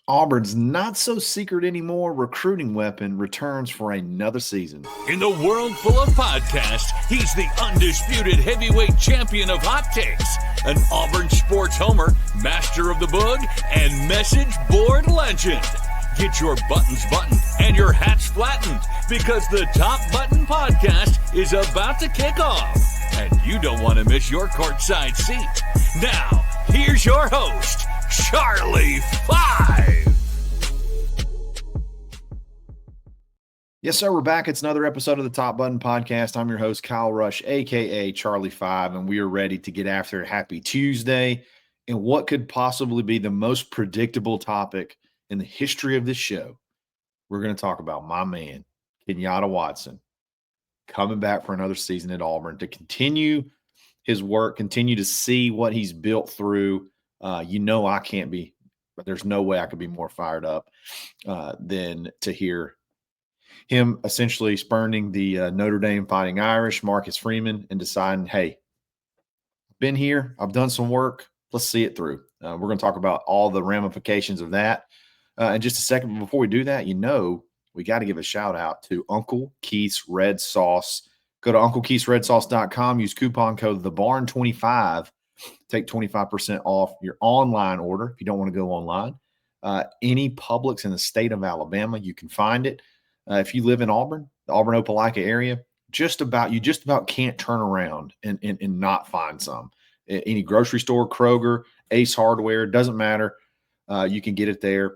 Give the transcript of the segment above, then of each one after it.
Auburn's not so secret anymore recruiting weapon returns for another season. In the world full of podcasts, he's the undisputed heavyweight champion of hot takes, an Auburn sports homer, master of the boog, and message board legend. Get your buttons buttoned and your hats flattened because the Top Button Podcast is about to kick off. And you don't want to miss your courtside seat. Now, here's your host, Charlie 5. Yes, sir. We're back. It's another episode of the Top Button Podcast. I'm your host, Kyle Rush, a.k.a. Charlie 5, and we are ready to get after it. Happy Tuesday. And what could possibly be the most predictable topic in the history of this show? We're going to talk about my man, Kenyatta Watson, coming back for another season at Auburn to continue his work, continue to see what he's built through. I can't be, but there's no way I could be more fired up than to hear him essentially spurning the Notre Dame Fighting Irish, Marcus Freeman, and deciding, hey, been here, I've done some work, let's see it through. We're going to talk about all the ramifications of that in just a second. But before we do that, we got to give a shout out to Uncle Keith's Red Sauce. Go to UncleKeith'sRedSauce.com, use coupon code TheBarn25. Take 25% off your online order if you don't want to go online. Any Publix in the state of Alabama, you can find it. If you live in Auburn, the Auburn-Opelika area, you just about can't turn around and not find some. Any grocery store, Kroger, Ace Hardware, doesn't matter. You can get it there.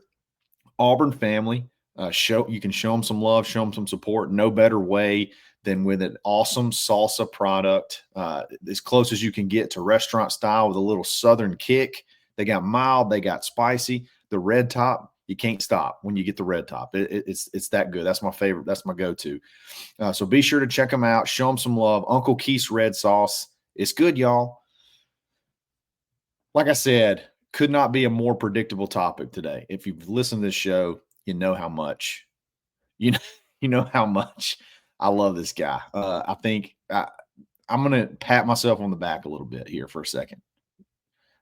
Auburn family, you can show them some love, show them some support. No better way than with an awesome salsa product, as close as you can get to restaurant style with a little southern kick. They got mild, they got spicy. The red top, you can't stop when you get the red top. It's that good. That's my favorite. That's my go-to. So be sure to check them out. Show them some love. Uncle Keith's Red Sauce. It's good, y'all. Like I said, could not be a more predictable topic today. If you've listened to this show, you know how much. You know how much I love this guy. I think I'm going to pat myself on the back a little bit here for a second.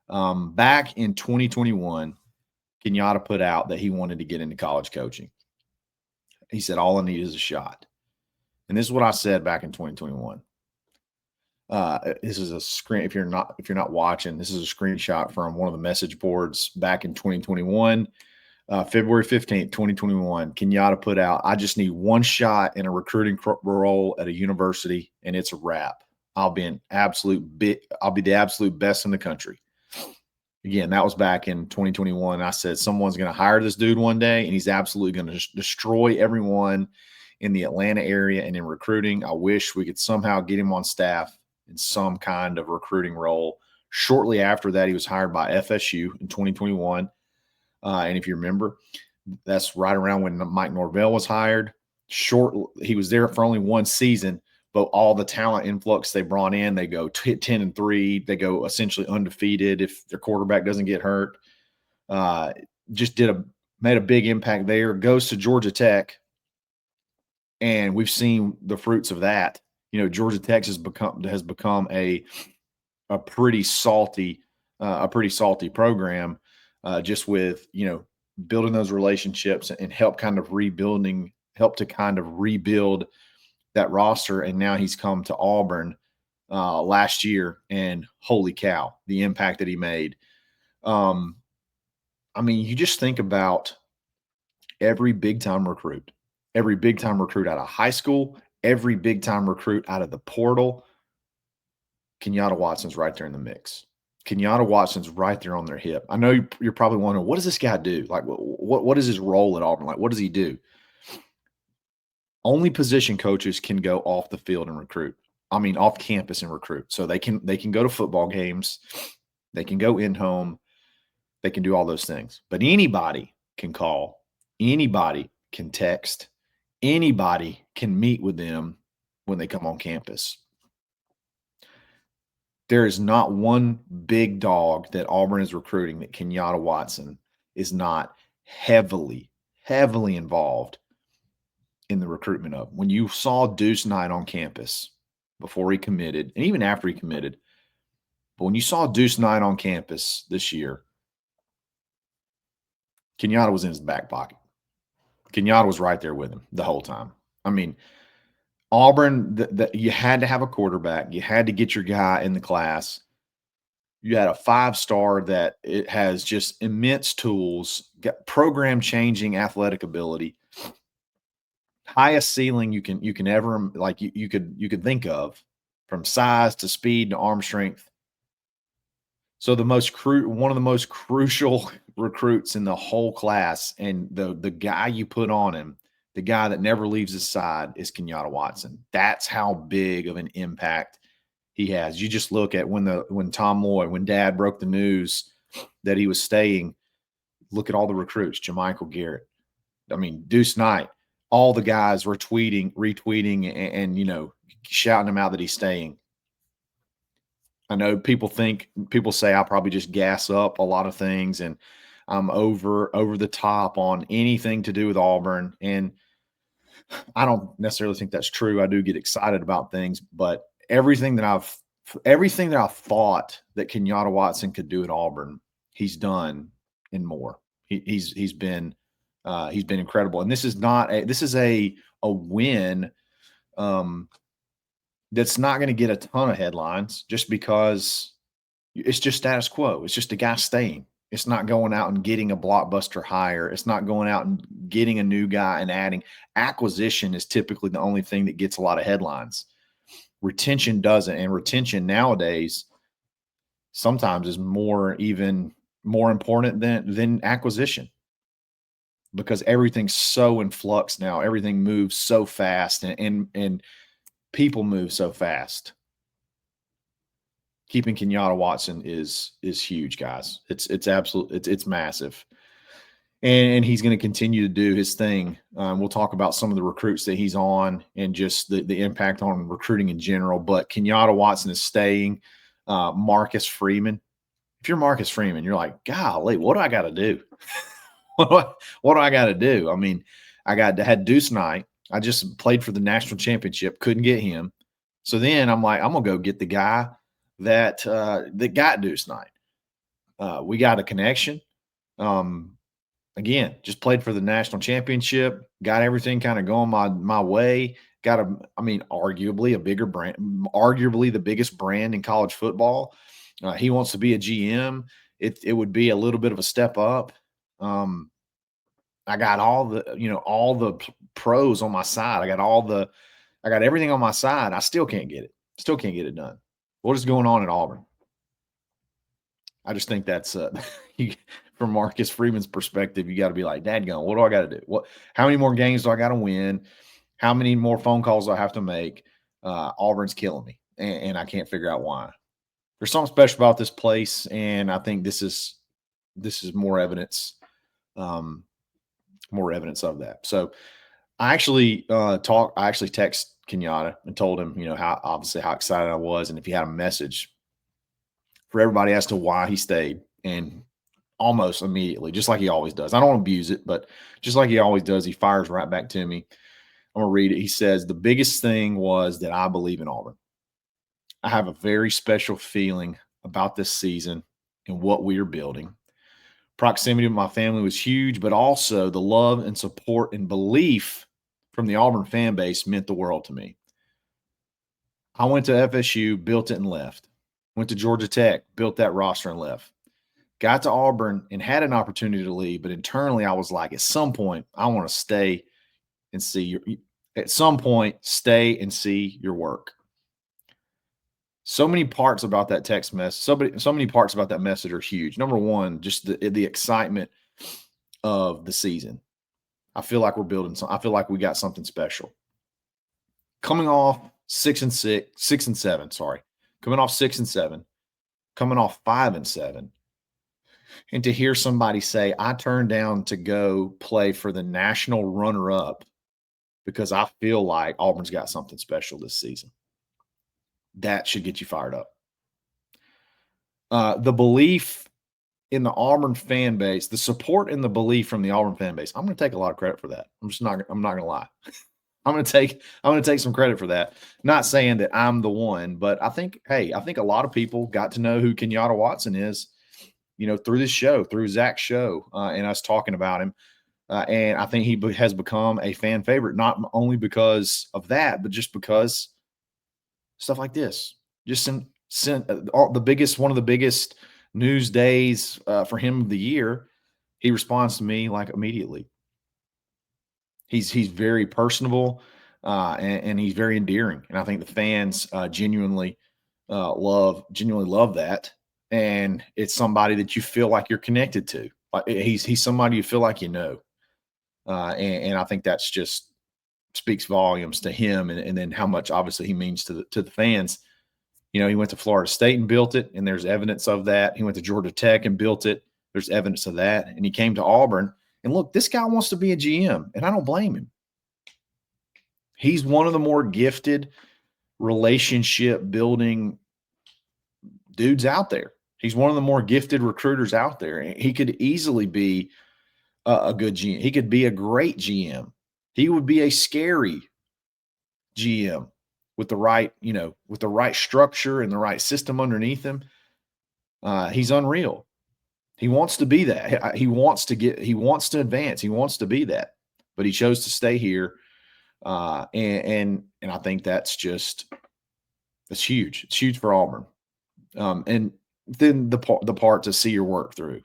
Back in 2021, Kenyatta put out that he wanted to get into college coaching. He said, all I need is a shot. And this is what I said back in 2021. This is a screen. If you're not watching, this is a screenshot from one of the message boards back in 2021. February 15th, 2021, Kenyatta put out, I just need one shot in a recruiting role at a university, and it's a wrap. I'll be the absolute best in the country. Again, that was back in 2021. I said, someone's going to hire this dude one day, and he's absolutely going to destroy everyone in the Atlanta area and in recruiting. I wish we could somehow get him on staff in some kind of recruiting role. Shortly after that, he was hired by FSU in 2021. And if you remember, that's right around when Mike Norvell was hired. He was there for only one season, but all the talent influx they brought in, they go 10-3. They go essentially undefeated if their quarterback doesn't get hurt. Made a big impact there. Goes to Georgia Tech, and we've seen the fruits of that. Georgia Tech has become a pretty salty program. Just with, building those relationships and help to kind of rebuild that roster. And now he's come to Auburn last year, and holy cow, the impact that he made. You just think about every big-time recruit out of high school, every big-time recruit out of the portal. Kenyatta Watson's right there in the mix. Kenyatta Watson's right there on their hip. I know you're probably wondering, what does this guy do? Like, what is his role at Auburn? Like, what does he do? Only position coaches can go off the field and recruit. Off campus and recruit. So they can go to football games. They can go in home. They can do all those things. But anybody can call. Anybody can text. Anybody can meet with them when they come on campus. There is not one big dog that Auburn is recruiting that Kenyatta Watson is not heavily, heavily involved in the recruitment of. When you saw Deuce Knight on campus before he committed, and even after he committed, but when you saw Deuce Knight on campus this year, Kenyatta was in his back pocket. Kenyatta was right there with him the whole time. I mean, Auburn, you had to have a quarterback. You had to get your guy in the class. You had a 5-star that it has just immense tools, got program-changing athletic ability, highest ceiling you can ever like you could think of, from size to speed to arm strength. So one of the most crucial recruits in the whole class, and the guy you put on him, the guy that never leaves his side, is Kenyatta Watson. That's how big of an impact he has. You just look at when Tom Lloyd, when Dad broke the news that he was staying, look at all the recruits, Jermichael Garrett. I mean, Deuce Knight, all the guys were retweeting, and shouting him out that he's staying. I know people say I probably just gas up a lot of things, and I'm over the top on anything to do with Auburn. And I don't necessarily think that's true. I do get excited about things, but everything that I've thought that Kenyatta Watson could do at Auburn, he's done and more. He's been incredible. And this is a win that's not going to get a ton of headlines, just because it's just status quo. It's just a guy staying. It's not going out and getting a blockbuster hire. It's not going out and getting a new guy and adding. Acquisition is typically the only thing that gets a lot of headlines. Retention doesn't, and retention nowadays sometimes is even more important than acquisition, because everything's so in flux now. Everything moves so fast, and people move so fast. Keeping Kenyatta Watson is huge, guys. It's massive. And he's going to continue to do his thing. We'll talk about some of the recruits that he's on and just the impact on recruiting in general. But Kenyatta Watson is staying. Marcus Freeman. If you're Marcus Freeman, you're like, golly, what do I got to do? What do I got to do? I mean, I had Deuce Knight. I just played for the national championship, couldn't get him. So then I'm like, I'm going to go get the guy that got Deuce Knight. We got a connection. Again, just played for the national championship, got everything kind of going my way. Arguably a bigger brand, arguably the biggest brand in college football. He wants to be a GM. It would be a little bit of a step up. I got all the pros on my side. I got everything on my side. I still can't get it. Still can't get it done. What is going on at Auburn? I just think that's from Marcus Freeman's perspective, you got to be like, dadgum, what do I got to do? How many more games do I got to win? How many more phone calls do I have to make? Auburn's killing me, and I can't figure out why. There's something special about this place, and I think this is more evidence. More evidence of that. So I actually text Kenyatta and told him, how excited I was, and if he had a message for everybody as to why he stayed. And almost immediately, just like he always does. I don't abuse it, but just like he always does, he fires right back to me. I'm going to read it. He says, the biggest thing was that I believe in Auburn. I have a very special feeling about this season and what we are building. Proximity to my family was huge, but also the love and support and belief from the Auburn fan base meant the world to me. I went to FSU, built it, and left. Went to Georgia Tech, built that roster, and left. Got to Auburn and had an opportunity to leave, but internally I was like, at some point, I want to stay and see your work. So many parts about that text message, so many parts about that message are huge. Number one, just the excitement of the season. I feel like we're building something. I feel like we got something special. Coming off 6 and 7, coming off 6 and 7, coming off 5 and 7. And to hear somebody say, I turned down to go play for the national runner-up because I feel like Auburn's got something special this season. That should get you fired up. The belief in the Auburn fan base, the support and the belief from the Auburn fan base, I'm going to take a lot of credit for that. I'm not going to lie. I'm going to take some credit for that. Not saying that I'm the one, but I think a lot of people got to know who Kenyatta Watson is through this show, through Zach's show, and us talking about him. And I think he has become a fan favorite, not only because of that, but just because stuff like this. Just one of the biggest news days for him of the year. He responds to me like immediately. He's very personable, and he's very endearing, and I think the fans genuinely love that. And it's somebody that you feel like you're connected to. Like he's somebody you feel like and I think that's just speaks volumes to him, and then how much obviously he means to the fans. He went to Florida State and built it, and there's evidence of that. He went to Georgia Tech and built it. There's evidence of that. And he came to Auburn. And look, this guy wants to be a GM, and I don't blame him. He's one of the more gifted relationship building dudes out there. He's one of the more gifted recruiters out there. He could easily be a good GM. He could be a great GM. He would be a scary GM with the right structure and the right system underneath him. He's unreal. He wants to be that. He wants to advance. He wants to be that, but he chose to stay here. And I think that's huge. It's huge for Auburn. And then the part to see your work through.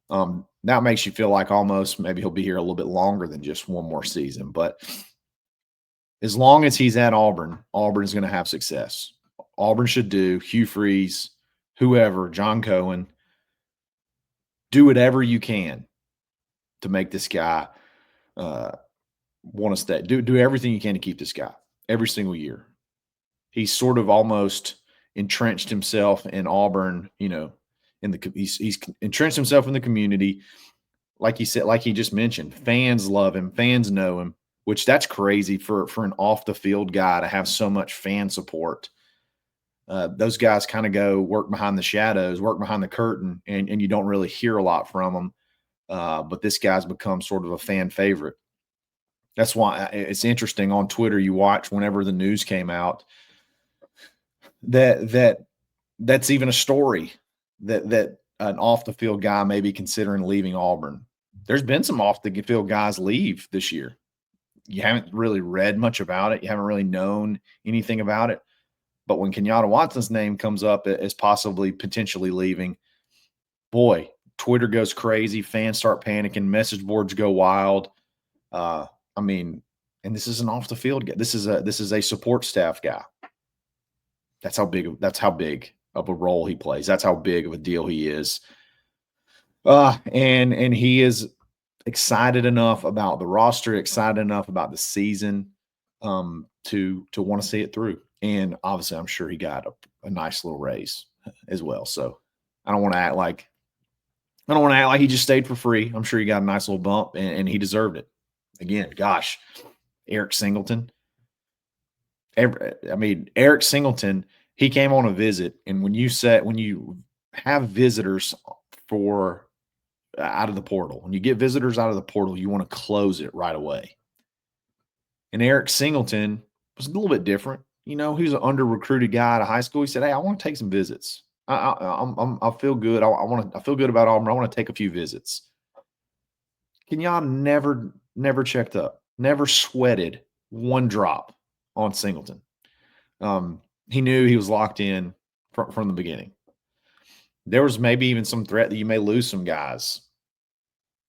That makes you feel like almost maybe he'll be here a little bit longer than just one more season. But as long as he's at Auburn, Auburn is going to have success. Auburn should do Hugh Freeze, whoever, John Cohen, do whatever you can to make this guy want to stay. Do everything you can to keep this guy every single year. He's sort of almost entrenched himself in Auburn, he's entrenched himself in the community. Like he said, like he just mentioned, fans love him, fans know him, which that's crazy for an off the field guy to have so much fan support. Those guys kind of go work behind the shadows, work behind the curtain, and you don't really hear a lot from them. But this guy's become sort of a fan favorite. That's why it's interesting on Twitter. You watch whenever the news came out that's even a story that an off the field guy may be considering leaving Auburn. There's been some off the field guys leave this year. You haven't really read much about it. You haven't really known anything about it. But when Kenyatta Watson's name comes up as potentially leaving, boy, Twitter goes crazy. Fans start panicking. Message boards go wild. And this is an off the field guy. This is a support staff guy. That's how big of a role he plays. That's how big of a deal he is. And he is excited enough about the roster, excited enough about the season to want to see it through. And obviously, I'm sure he got a nice little raise as well. So I don't want to act like he just stayed for free. I'm sure he got a nice little bump, and he deserved it. Again, gosh, Eric Singleton. Eric Singleton, he came on a visit, and when you have visitors out of the portal, when you get visitors out of the portal, you want to close it right away. And Eric Singleton was a little bit different. He was an under-recruited guy out of high school. He said, "Hey, I want to take some visits. I feel good. I feel good about Auburn. I want to take a few visits." Kenyatta never checked up, never sweated one drop on Singleton. He knew he was locked in from the beginning. There was maybe even some threat that you may lose some guys.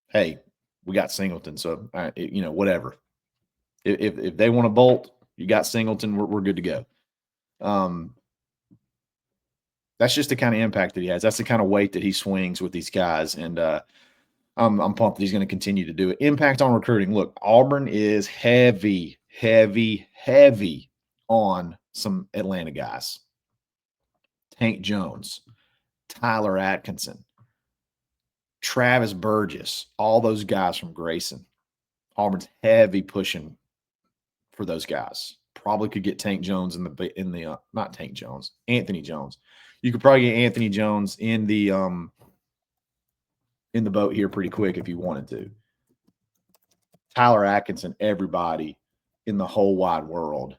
Hey, we got Singleton, so whatever. If they want to bolt, you got Singleton. We're good to go. That's just the kind of impact that he has. That's the kind of weight that he swings with these guys, and I'm pumped that he's going to continue to do it. Impact on recruiting. Look, Auburn is heavy on some Atlanta guys. Tank Jones, Tyler Atkinson, Travis Burgess, all those guys from Grayson. Auburn's heavy pushing for those guys. Probably could get Tank Jones not Tank Jones, Anthony Jones. You could probably get Anthony Jones in the boat here pretty quick if you wanted to. Tyler Atkinson, everybody in the whole wide world.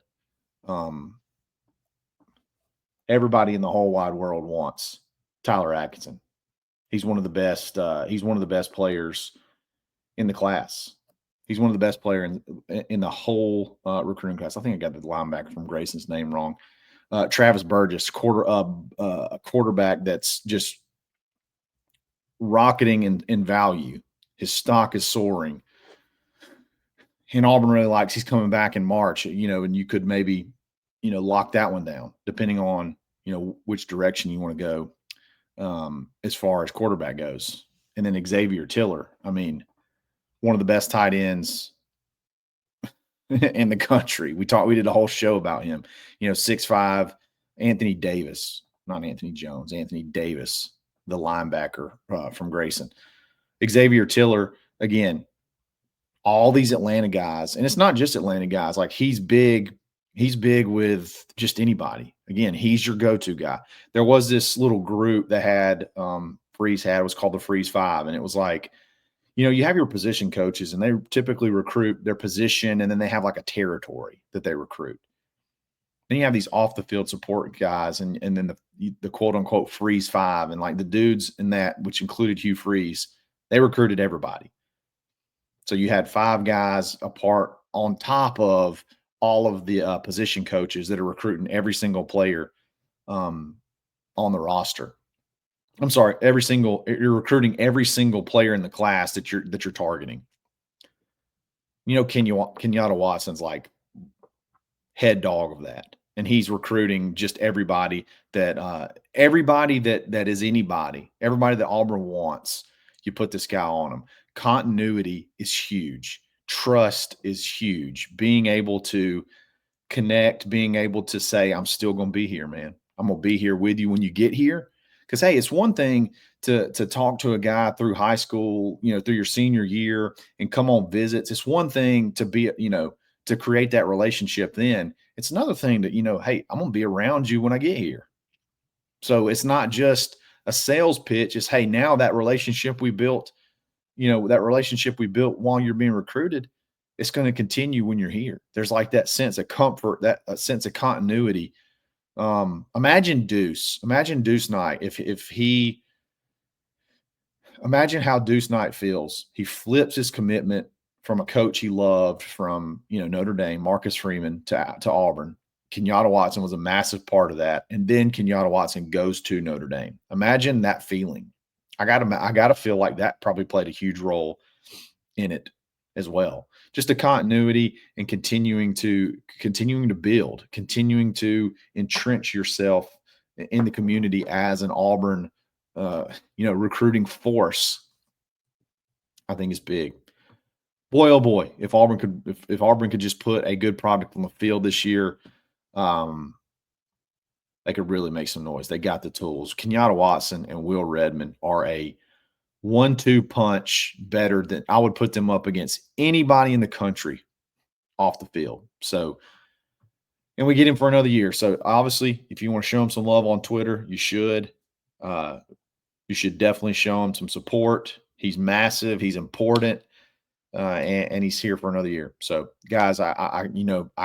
Everybody in the whole wide world wants Tyler Atkinson. He's one of the best. He's one of the best players in the class. He's one of the best players in the whole recruiting class. I think I got the linebacker from Grayson's name wrong. Travis Burgess, quarterback that's just rocketing in value. His stock is soaring. And Auburn really likes he's coming back in March, and you could maybe, lock that one down depending on, which direction you want to go as far as quarterback goes. And then Xavier Tiller, I mean, one of the best tight ends in the country. We did a whole show about him, 6'5", Anthony Davis, not Anthony Jones, Anthony Davis, the linebacker from Grayson. Xavier Tiller, again, all these Atlanta guys, and it's not just Atlanta guys. Like he's big with just anybody. Again, he's your go-to guy. There was this little group that had Freeze had, it was called the Freeze Five, and it was like, you have your position coaches, and they typically recruit their position, and then they have like a territory that they recruit. Then you have these off the field support guys, and then the quote unquote Freeze Five, and like the dudes in that, which included Hugh Freeze, they recruited everybody. So you had 5 guys apart on top of all of the position coaches that are recruiting every single player on the roster. I'm sorry, you're recruiting every single player in the class that you're targeting. Kenyatta Watson's like head dog of that. And he's recruiting just everybody that is anybody, everybody that Auburn wants. You put this guy on them. Continuity is huge. Trust is huge. Being able to connect, being able to say, I'm still going to be here, man. I'm going to be here with you when you get here. Because, hey, it's one thing to talk to a guy through high school, through your senior year and come on visits. It's one thing to be, to create that relationship then. It's another thing that, hey, I'm going to be around you when I get here. So it's not just a sales pitch. It's, hey, now that relationship we built, while you're being recruited, it's going to continue when you're here. There's like that sense of comfort, that sense of continuity. Imagine Deuce Knight. Imagine how Deuce Knight feels. He flips his commitment from a coach he loved from, Notre Dame, Marcus Freeman, to Auburn. Kenyatta Watson was a massive part of that. And then Kenyatta Watson goes to Notre Dame. Imagine that feeling. I gotta feel like that probably played a huge role in it as well. Just the continuity and continuing to build, continuing to entrench yourself in the community as an Auburn, recruiting force, I think is big. Boy, oh boy, if Auburn could just put a good product on the field this year, they could really make some noise. They got the tools. Kenyatta Watson and Will Redmond are a 1-2 punch better than I would put them up against anybody in the country off the field. So, and we get him for another year. So obviously, if you want to show him some love on Twitter, you should. You should definitely show him some support. He's massive. He's important. And he's here for another year. So, guys, I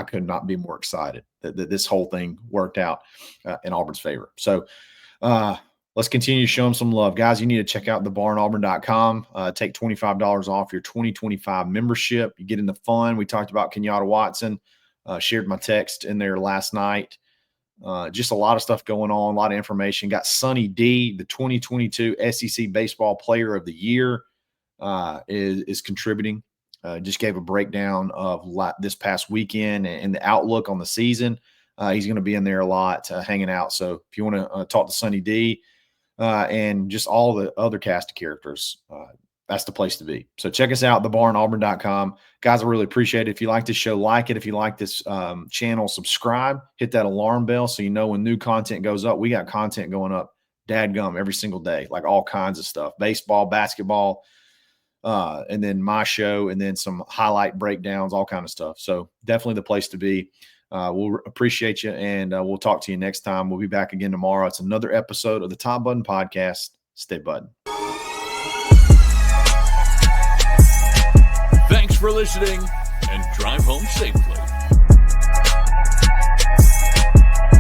could not be more excited that this whole thing worked out in Auburn's favor. So, let's continue to show them some love. Guys, you need to check out thebarnauburn.com. Take $25 off your 2025 membership. You get in the fun. We talked about Kenyatta Watson. Shared my text in there last night. Just a lot of stuff going on, a lot of information. Got Sonny D, the 2022 SEC Baseball Player of the Year. Is contributing. Just gave a breakdown of this past weekend and the outlook on the season. He's going to be in there a lot, hanging out. So if you want to talk to Sonny D and just all the other cast of characters, that's the place to be. So check us out, thebarnauburn.com. Guys, I really appreciate it. If you like this show, like it. If you like this channel, subscribe. Hit that alarm bell so you know when new content goes up. We got content going up dadgum every single day, like all kinds of stuff. Baseball, basketball, and then my show, and then some highlight breakdowns, all kind of stuff. So definitely the place to be. We'll appreciate you, and we'll talk to you next time. We'll be back again tomorrow. It's another episode of the Top Button Podcast. Stay button. Thanks for listening, and drive home safely.